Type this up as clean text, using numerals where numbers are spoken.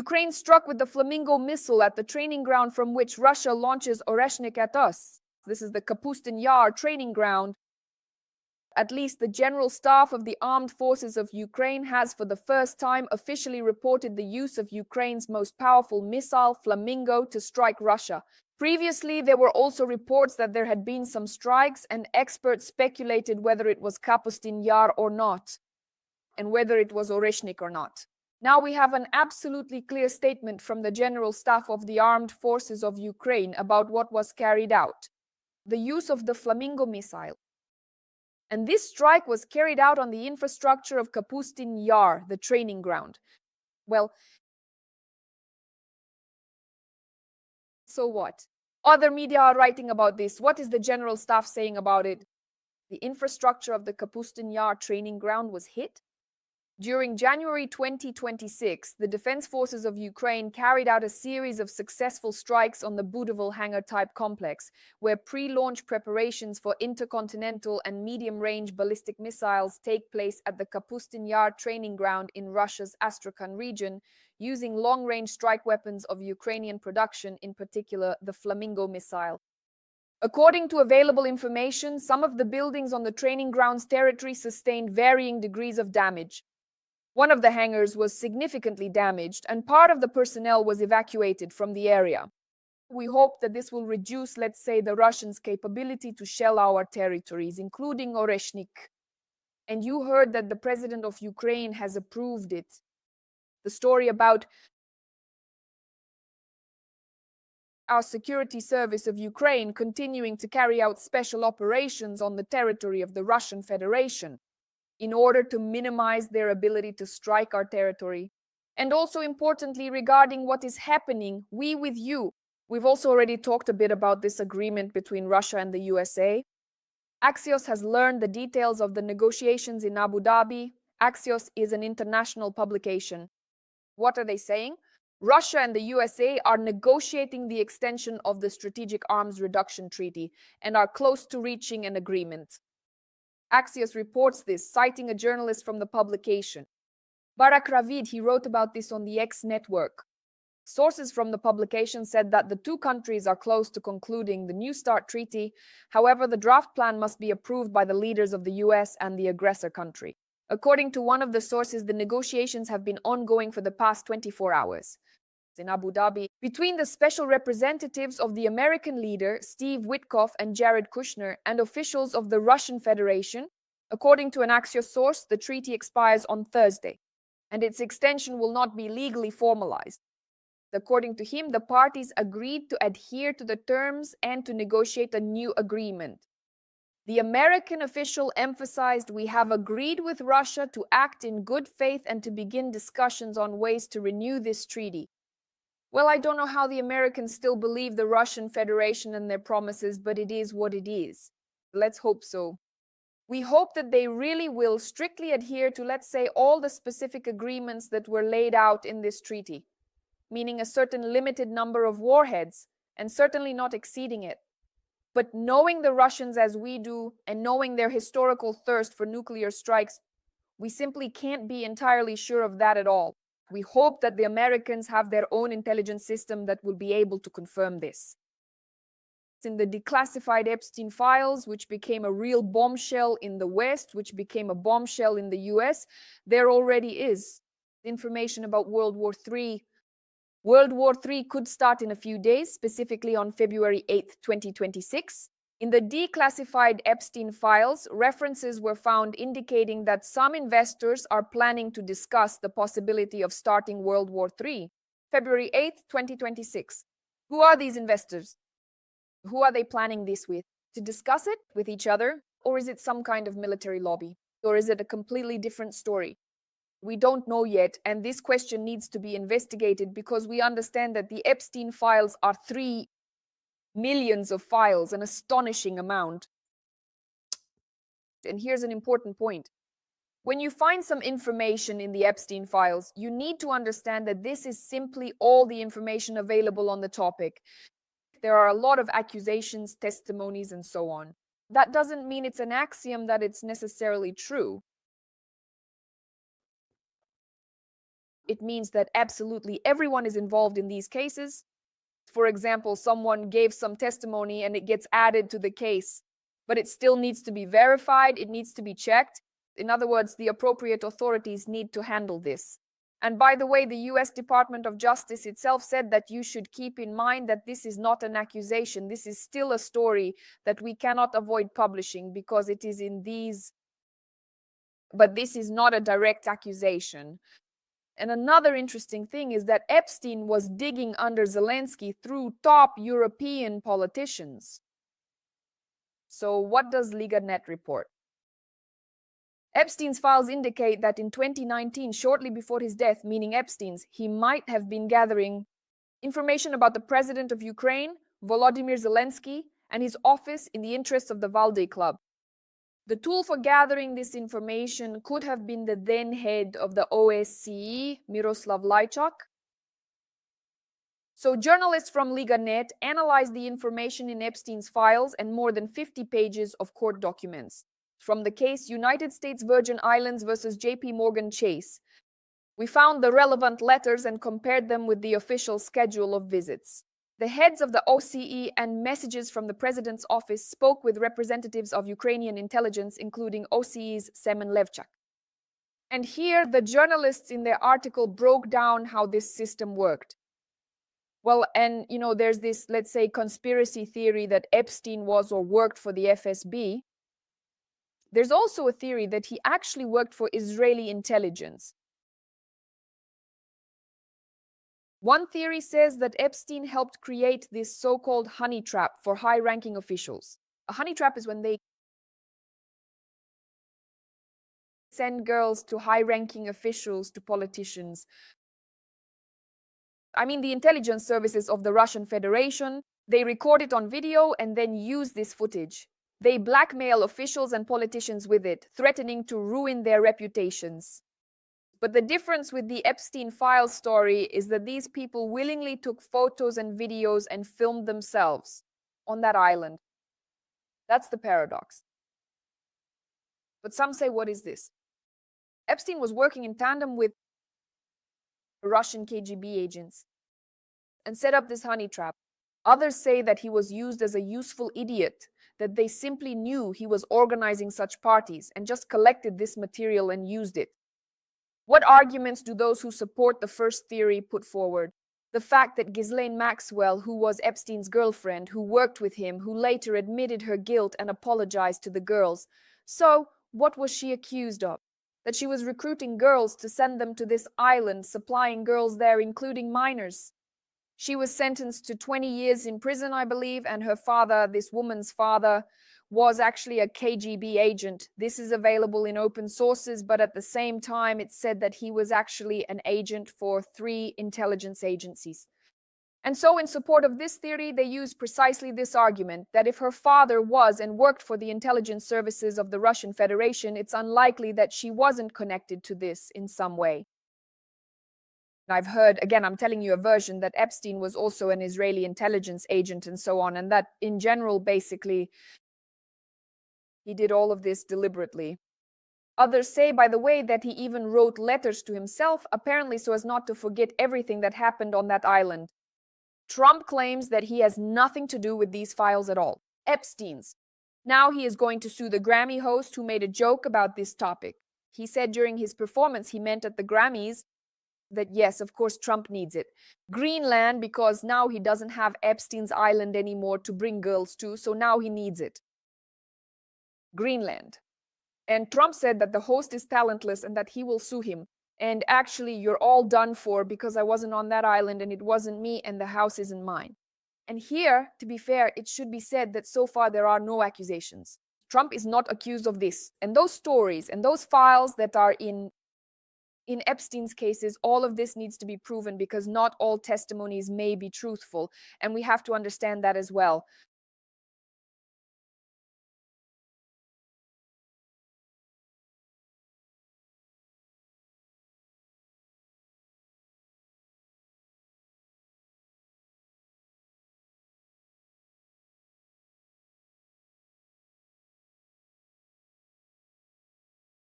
Ukraine struck with the Flamingo missile at the training ground from which Russia launches Oreshnik at us. This is the Kapustin Yar training ground. At least the General Staff of the Armed Forces of Ukraine has for the first time officially reported the use of Ukraine's most powerful missile, Flamingo, to strike Russia. Previously, there were also reports that there had been some strikes, and experts speculated whether it was Kapustin Yar or not, and whether it was Oreshnik or not. Now we have an absolutely clear statement from the General Staff of the Armed Forces of Ukraine about what was carried out. The use of the Flamingo missile. And this strike was carried out on the infrastructure of Kapustin Yar, the training ground. Well, so what? Other media are writing about this. What is the General Staff saying about it? The infrastructure of the Kapustin Yar training ground was hit? During January 2026, the Defense Forces of Ukraine carried out a series of successful strikes on the Budovo hangar-type complex, where pre-launch preparations for intercontinental and medium-range ballistic missiles take place at the Kapustin Yar training ground in Russia's Astrakhan region, using long-range strike weapons of Ukrainian production, in particular the Flamingo missile. According to available information, some of the buildings on the training ground's territory sustained varying degrees of damage. One of the hangars was significantly damaged, and part of the personnel was evacuated from the area. We hope that this will reduce, let's say, the Russians' capability to shell our territories, including Oreshnik. And you heard that the president of Ukraine has approved it. The story about our security service of Ukraine continuing to carry out special operations on the territory of the Russian Federation, in order to minimize their ability to strike our territory. And also importantly, regarding what is happening, we with you. We've also already talked a bit about this agreement between Russia and the USA. Axios has learned the details of the negotiations in Abu Dhabi. Axios is an international publication. What are they saying? Russia and the USA are negotiating the extension of the Strategic Arms Reduction Treaty and are close to reaching an agreement. Axios reports this, citing a journalist from the publication. Barak Ravid, he wrote about this on the X network. Sources from the publication said that the two countries are close to concluding the New START treaty. However, the draft plan must be approved by the leaders of the US and the aggressor country. According to one of the sources, the negotiations have been ongoing for the past 24 hours. In Abu Dhabi, between the special representatives of the American leader, Steve Witkoff and Jared Kushner, and officials of the Russian Federation. According to an Axios source, the treaty expires on Thursday, and its extension will not be legally formalized. According to him, the parties agreed to adhere to the terms and to negotiate a new agreement. The American official emphasized, "We have agreed with Russia to act in good faith and to begin discussions on ways to renew this treaty." Well, I don't know how the Americans still believe the Russian Federation and their promises, but it is what it is. Let's hope so. We hope that they really will strictly adhere to, let's say, all the specific agreements that were laid out in this treaty, meaning a certain limited number of warheads, and certainly not exceeding it. But knowing the Russians as we do, and knowing their historical thirst for nuclear strikes, we simply can't be entirely sure of that at all. We hope that the Americans have their own intelligence system that will be able to confirm this. In the declassified Epstein files, which became a real bombshell in the West, which became a bombshell in the US, there already is information about World War III. World War III could start in a few days, specifically on February 8, 2026. In the declassified Epstein files, references were found indicating that some investors are planning to discuss the possibility of starting World War III, February 8, 2026. Who are these investors? Who are they planning this with? To discuss it with each other? Or is it some kind of military lobby? Or is it a completely different story? We don't know yet, and this question needs to be investigated because we understand that the Epstein files are 3 millions of files, an astonishing amount. And here's an important point. When you find some information in the Epstein files, you need to understand that this is simply all the information available on the topic. There are a lot of accusations, testimonies, and so on. That doesn't mean it's an axiom that it's necessarily true. It means that absolutely everyone is involved in these cases. For example, someone gave some testimony and it gets added to the case, but it still needs to be verified, it needs to be checked. In other words, the appropriate authorities need to handle this. And by the way, the US Department of Justice itself said that you should keep in mind that this is not an accusation. This is still a story that we cannot avoid publishing because it is in these, but this is not a direct accusation. And another interesting thing is that Epstein was digging under Zelensky through top European politicians. So what does Liga.net report? Epstein's files indicate that in 2019, shortly before his death, meaning Epstein's, he might have been gathering information about the president of Ukraine, Volodymyr Zelensky, and his office in the interests of the Valde Club. The tool for gathering this information could have been the then head of the OSCE, Miroslav Lajčák. So journalists from Liga.net analyzed the information in Epstein's files and more than 50 pages of court documents. From the case United States Virgin Islands versus JP Morgan Chase, we found the relevant letters and compared them with the official schedule of visits. The heads of the OSCE and messages from the president's office spoke with representatives of Ukrainian intelligence, including OSCE's Semen Levchak. And here, the journalists in their article broke down how this system worked. Well, and there's this, let's say, conspiracy theory that Epstein was or worked for the FSB. There's also a theory that he actually worked for Israeli intelligence. One theory says that Epstein helped create this so-called honey trap for high-ranking officials. A honey trap is when they send girls to high-ranking officials, to politicians. I mean, the intelligence services of the Russian Federation, they record it on video and then use this footage. They blackmail officials and politicians with it, threatening to ruin their reputations. But the difference with the Epstein file story is that these people willingly took photos and videos and filmed themselves on that island. That's the paradox. But some say, what is this? Epstein was working in tandem with Russian KGB agents and set up this honey trap. Others say that he was used as a useful idiot, that they simply knew he was organizing such parties and just collected this material and used it. What arguments do those who support the first theory put forward? The fact that Ghislaine Maxwell, who was Epstein's girlfriend, who worked with him, who later admitted her guilt and apologized to the girls. So, what was she accused of? That she was recruiting girls to send them to this island, supplying girls there, including minors. She was sentenced to 20 years in prison, I believe, and her father, this woman's father, was actually a KGB agent. This is available in open sources, but at the same time, it said that he was actually an agent for 3 intelligence agencies. And so in support of this theory, they use precisely this argument, that if her father was and worked for the intelligence services of the Russian Federation, it's unlikely that she wasn't connected to this in some way. I've heard, again, I'm telling you a version, that Epstein was also an Israeli intelligence agent and so on, and that in general, basically, he did all of this deliberately. Others say, by the way, that he even wrote letters to himself, apparently so as not to forget everything that happened on that island. Trump claims that he has nothing to do with these files at all. Epstein's. Now he is going to sue the Grammy host who made a joke about this topic. He said during his performance he meant at the Grammys that yes, of course, Trump needs it. Greenland, because now he doesn't have Epstein's Island anymore to bring girls to, so now he needs it. Greenland. And Trump said that the host is talentless and that he will sue him. And actually, you're all done for because I wasn't on that island and it wasn't me and the house isn't mine. And here, to be fair, it should be said that so far there are no accusations. Trump is not accused of this. And those stories and those files that are in Epstein's cases, all of this needs to be proven because not all testimonies may be truthful. And we have to understand that as well.